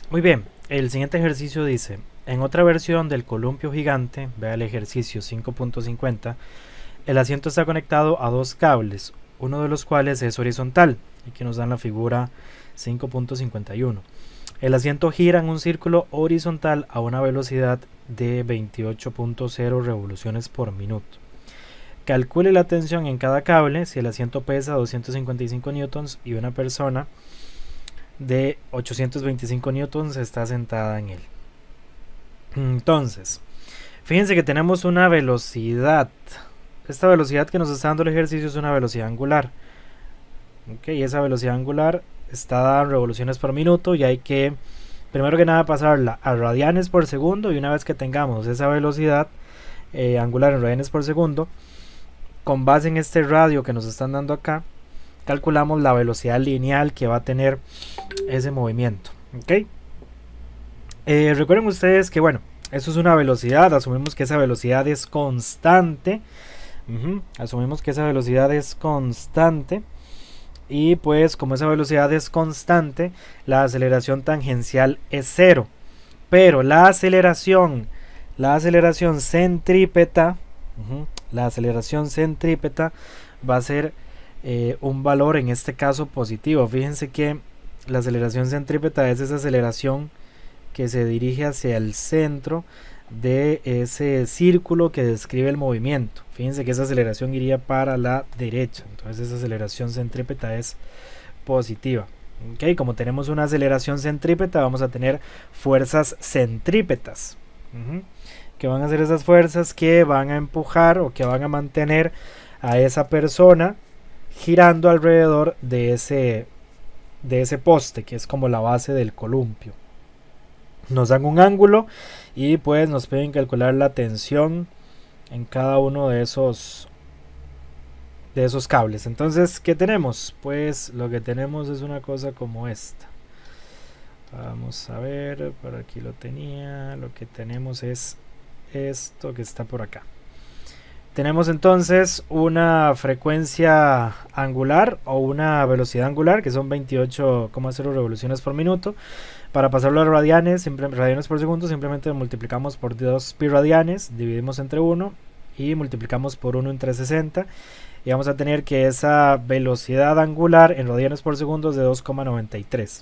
Muy bien, el siguiente ejercicio dice, en otra versión del columpio gigante, vea el ejercicio 5.50, el asiento está conectado a dos cables, uno de los cuales es horizontal, aquí nos dan la figura 5.51. El asiento gira en un círculo horizontal a una velocidad de 28.0 revoluciones por minuto. Calcule la tensión en cada cable si el asiento pesa 255 newtons y una persona de 825 newtons está sentada en él. Entonces, fíjense que tenemos una velocidad. Esta velocidad que nos está dando el ejercicio es una velocidad angular. Y esa velocidad angular está dada en revoluciones por minuto y hay que, primero que nada, pasarla a radianes por segundo, y una vez que tengamos esa velocidad angular en radianes por segundo, con base en este radio que nos están dando acá, calculamos la velocidad lineal que va a tener ese movimiento. Recuerden ustedes que, bueno, eso es una velocidad, asumimos que esa velocidad es constante. Asumimos que esa velocidad es constante. Y pues como esa velocidad es constante, la aceleración tangencial es cero. Pero la aceleración centrípeta, va a ser un valor, en este caso positivo. Fíjense que la aceleración centrípeta es esa aceleración que se dirige hacia el centro de ese círculo que describe el movimiento. Fíjense que esa aceleración iría para la derecha, entonces esa aceleración centrípeta es positiva. Como tenemos una aceleración centrípeta, vamos a tener fuerzas centrípetas, que van a ser esas fuerzas que van a empujar o que van a mantener a esa persona girando alrededor de ese poste, que es como la base del columpio. Nos dan un ángulo y pues nos pueden calcular la tensión en cada uno de esos cables. Entonces, ¿qué tenemos? Pues lo que tenemos es una cosa como esta. Vamos a ver, por aquí lo tenía. Lo que tenemos es esto que está por acá. Tenemos entonces una frecuencia angular o una velocidad angular que son 28,0 revoluciones por minuto. Para pasarlo a radianes, radianes por segundo, simplemente multiplicamos por 2 pi radianes, dividimos entre 1 y multiplicamos por 1 entre 60. Y vamos a tener que esa velocidad angular en radianes por segundo es de 2,93.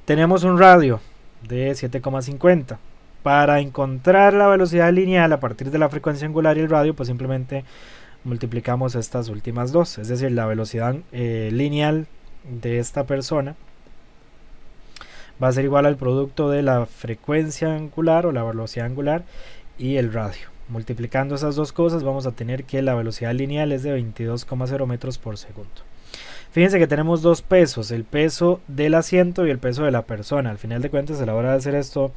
Tenemos un radio de 7,50. Para encontrar la velocidad lineal a partir de la frecuencia angular y el radio, pues simplemente multiplicamos estas últimas dos, es decir, la velocidad lineal de esta persona va a ser igual al producto de la frecuencia angular o la velocidad angular y el radio. Multiplicando esas dos cosas vamos a tener que la velocidad lineal es de 22,0 metros por segundo. Fíjense que tenemos dos pesos, el peso del asiento y el peso de la persona. Al final de cuentas, a la hora de hacer esto,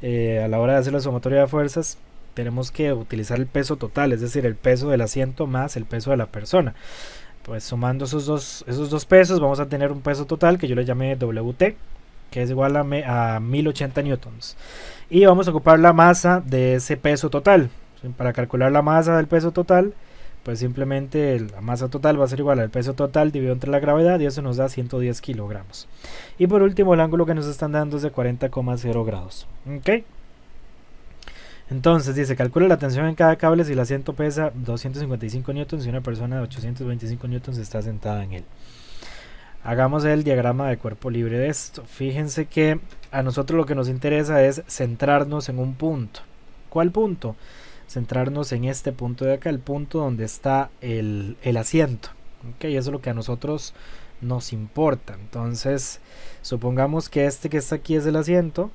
a la hora de hacer la sumatoria de fuerzas, tenemos que utilizar el peso total, es decir, el peso del asiento más el peso de la persona. Pues sumando esos dos pesos vamos a tener un peso total que yo le llamé WT, que es igual a 1080 newtons. Y vamos a ocupar la masa de ese peso total. Para calcular la masa del peso total, pues simplemente la masa total va a ser igual al peso total dividido entre la gravedad, y eso nos da 110 kilogramos. Y por último, el ángulo que nos están dando es de 40,0 grados. Entonces dice, calcula la tensión en cada cable si el asiento pesa 255 newtons y una persona de 825 newtons está sentada en él. Hagamos el diagrama de cuerpo libre de esto. Fíjense que a nosotros lo que nos interesa es centrarnos en un punto. ¿Cuál punto? Centrarnos en este punto de acá, el punto donde está el asiento. Eso es lo que a nosotros nos importa. Entonces, supongamos que este que está aquí es el asiento.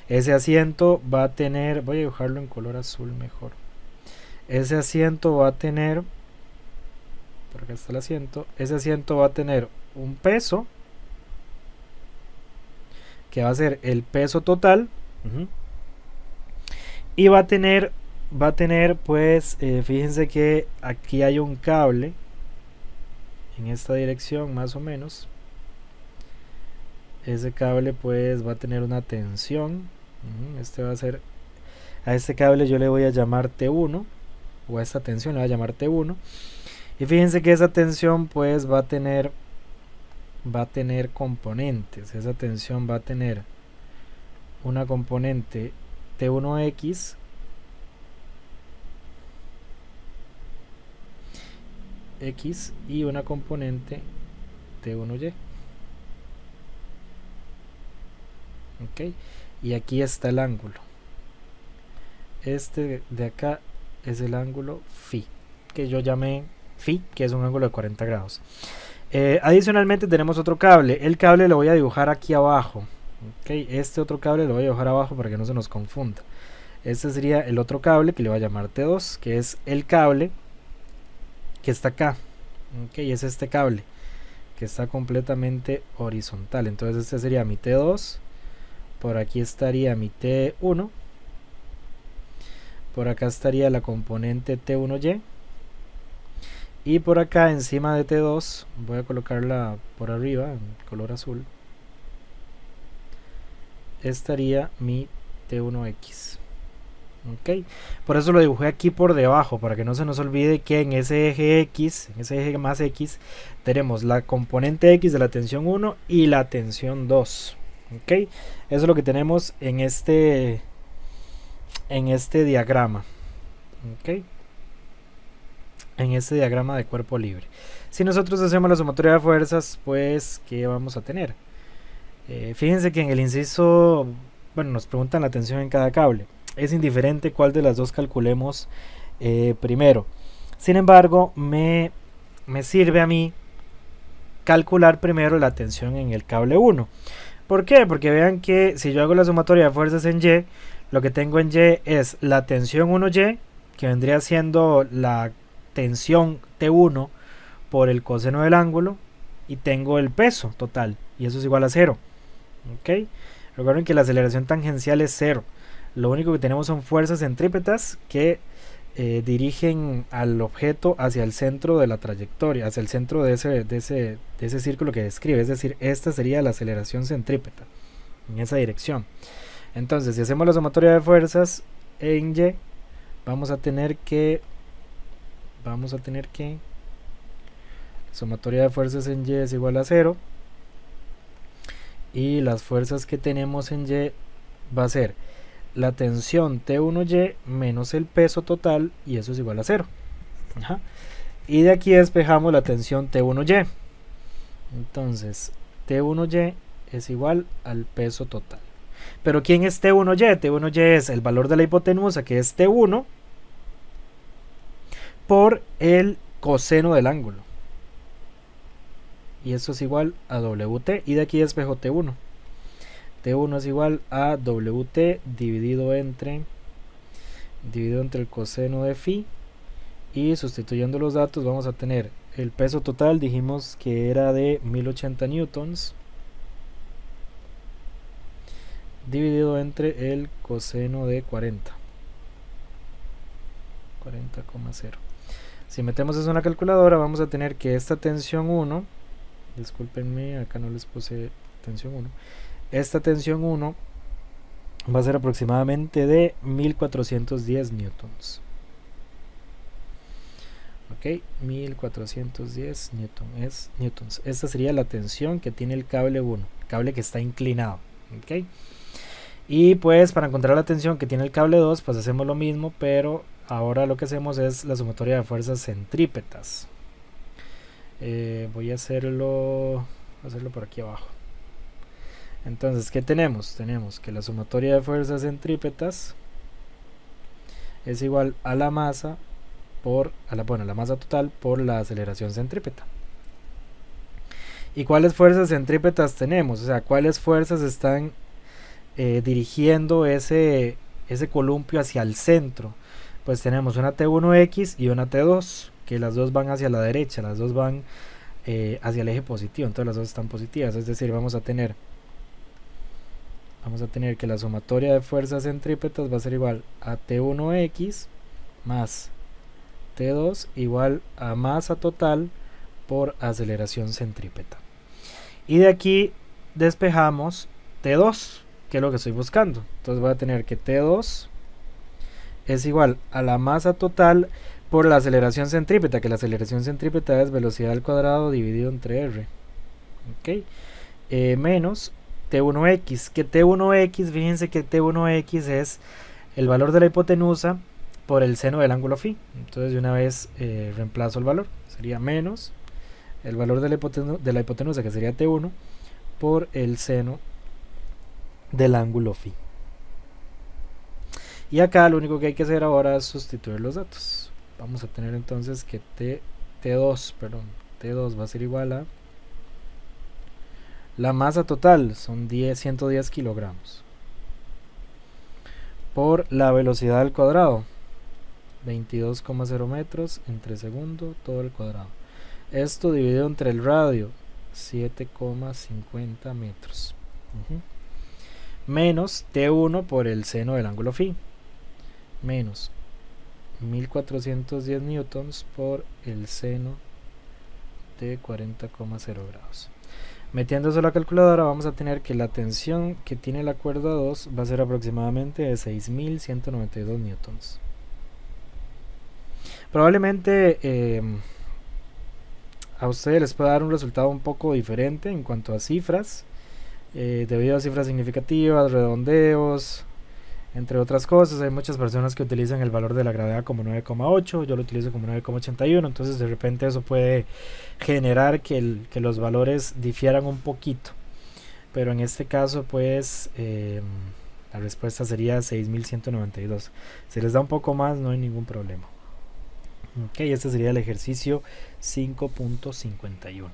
Ese asiento va a tener, voy a dibujarlo en color azul mejor. Ese asiento va a tener, por acá está el asiento, ese asiento va a tener un peso, que va a ser el peso total, y va a tener pues, fíjense que aquí hay un cable, en esta dirección más o menos. Ese cable pues va a tener una tensión. Este va a ser, a este cable yo le voy a llamar T1, o a esta tensión le voy a llamar T1. Y fíjense que esa tensión pues va a tener va a tener componentes. Esa tensión va a tener una componente T1X y una componente T1Y. Ok, y aquí está el ángulo. Este de acá es el ángulo phi, que yo llamé phi, que es un ángulo de 40 grados. Adicionalmente tenemos otro cable. El cable lo voy a dibujar aquí abajo. Okay, este otro cable lo voy a dibujar abajo para que no se nos confunda. Este sería el otro cable que le voy a llamar T2, que es el cable que está acá. Okay, es este cable que está completamente horizontal. Entonces este sería mi T2. Por aquí estaría mi T1. Por acá estaría la componente T1Y. Y por acá encima de T2 voy a colocarla por arriba en color azul. Estaría mi T1X. Ok, por eso lo dibujé aquí por debajo, para que no se nos olvide que en ese eje X, en ese eje más X, tenemos la componente X de la tensión 1 y la tensión 2. Ok, eso es lo que tenemos en este diagrama. Ok, en este diagrama de cuerpo libre. Si nosotros hacemos la sumatoria de fuerzas, pues, ¿qué vamos a tener? Fíjense que en el inciso, bueno, nos preguntan la tensión en cada cable. Es indiferente cuál de las dos calculemos primero. Sin embargo, me sirve a mí calcular primero la tensión en el cable 1. ¿Por qué? Porque vean que si yo hago la sumatoria de fuerzas en Y, lo que tengo en Y es la tensión 1Y, que vendría siendo la tensión T1 por el coseno del ángulo, y tengo el peso total, y eso es igual a 0. ¿Ok? Recuerden que la aceleración tangencial es 0. Lo único que tenemos son fuerzas centrípetas que dirigen al objeto hacia el centro de la trayectoria, hacia el centro de ese círculo que describe. Es decir, esta sería la aceleración centrípeta en esa dirección. Entonces, si hacemos la sumatoria de fuerzas en Y, vamos a tener que la sumatoria de fuerzas en Y es igual a 0, y las fuerzas que tenemos en Y va a ser la tensión T1Y menos el peso total, y eso es igual a 0. Ajá. Y de aquí despejamos la tensión T1Y. Entonces T1Y es igual al peso total. Pero ¿quién es T1Y? T1Y es el valor de la hipotenusa, que es T1, por el coseno del ángulo. Y eso es igual a WT. Y de aquí despejo T1. T1 es igual a WT dividido entre el coseno de phi. Y sustituyendo los datos vamos a tener el peso total, dijimos que era de 1080 newtons, dividido entre el coseno de 40,0. Si metemos eso en la calculadora, vamos a tener que esta tensión 1, discúlpenme, acá no les puse tensión 1, esta tensión 1 va a ser aproximadamente de 1410 newtons. Ok, 1410 newtons. Esta sería la tensión que tiene el cable 1, el cable que está inclinado. Ok, y pues para encontrar la tensión que tiene el cable 2, pues hacemos lo mismo, pero ahora lo que hacemos es la sumatoria de fuerzas centrípetas. Voy a hacerlo por aquí abajo. Entonces, ¿qué tenemos? Tenemos que la sumatoria de fuerzas centrípetas es igual a la masa la masa total por la aceleración centrípeta. ¿Y cuáles fuerzas centrípetas tenemos? O sea, ¿cuáles fuerzas están dirigiendo ese columpio hacia el centro? Pues tenemos una T1X y una T2, que las dos van hacia la derecha, las dos van hacia el eje positivo, entonces las dos están positivas. Es decir, vamos a tener que la sumatoria de fuerzas centrípetas va a ser igual a T1X más T2 igual a masa total por aceleración centrípeta. Y de aquí despejamos T2, que es lo que estoy buscando. Entonces voy a tener que T2 es igual a la masa total por la aceleración centrípeta, que la aceleración centrípeta es velocidad al cuadrado dividido entre R. ok, menos T1X, que T1X, fíjense que T1X es el valor de la hipotenusa por el seno del ángulo phi. Entonces de una vez reemplazo el valor, sería menos el valor de la hipotenusa, que sería T1, por el seno del ángulo phi. Y acá lo único que hay que hacer ahora es sustituir los datos. Vamos a tener entonces que T2 va a ser igual a la masa total, son 110 kilogramos, por la velocidad al cuadrado, 22,0 metros entre segundo, todo el cuadrado. Esto dividido entre el radio, 7,50 metros. Menos T1 por el seno del ángulo phi, menos 1410 newtons por el seno de 40,0 grados. Metiendo eso a la calculadora vamos a tener que la tensión que tiene la cuerda 2 va a ser aproximadamente de 6192 newtons. Probablemente a ustedes les pueda dar un resultado un poco diferente en cuanto a cifras, debido a cifras significativas, redondeos, entre otras cosas. Hay muchas personas que utilizan el valor de la gravedad como 9,8, yo lo utilizo como 9,81, entonces de repente eso puede generar que los valores difieran un poquito, pero en este caso pues la respuesta sería 6192. Si les da un poco más no hay ningún problema. Ok, este sería el ejercicio 5.51.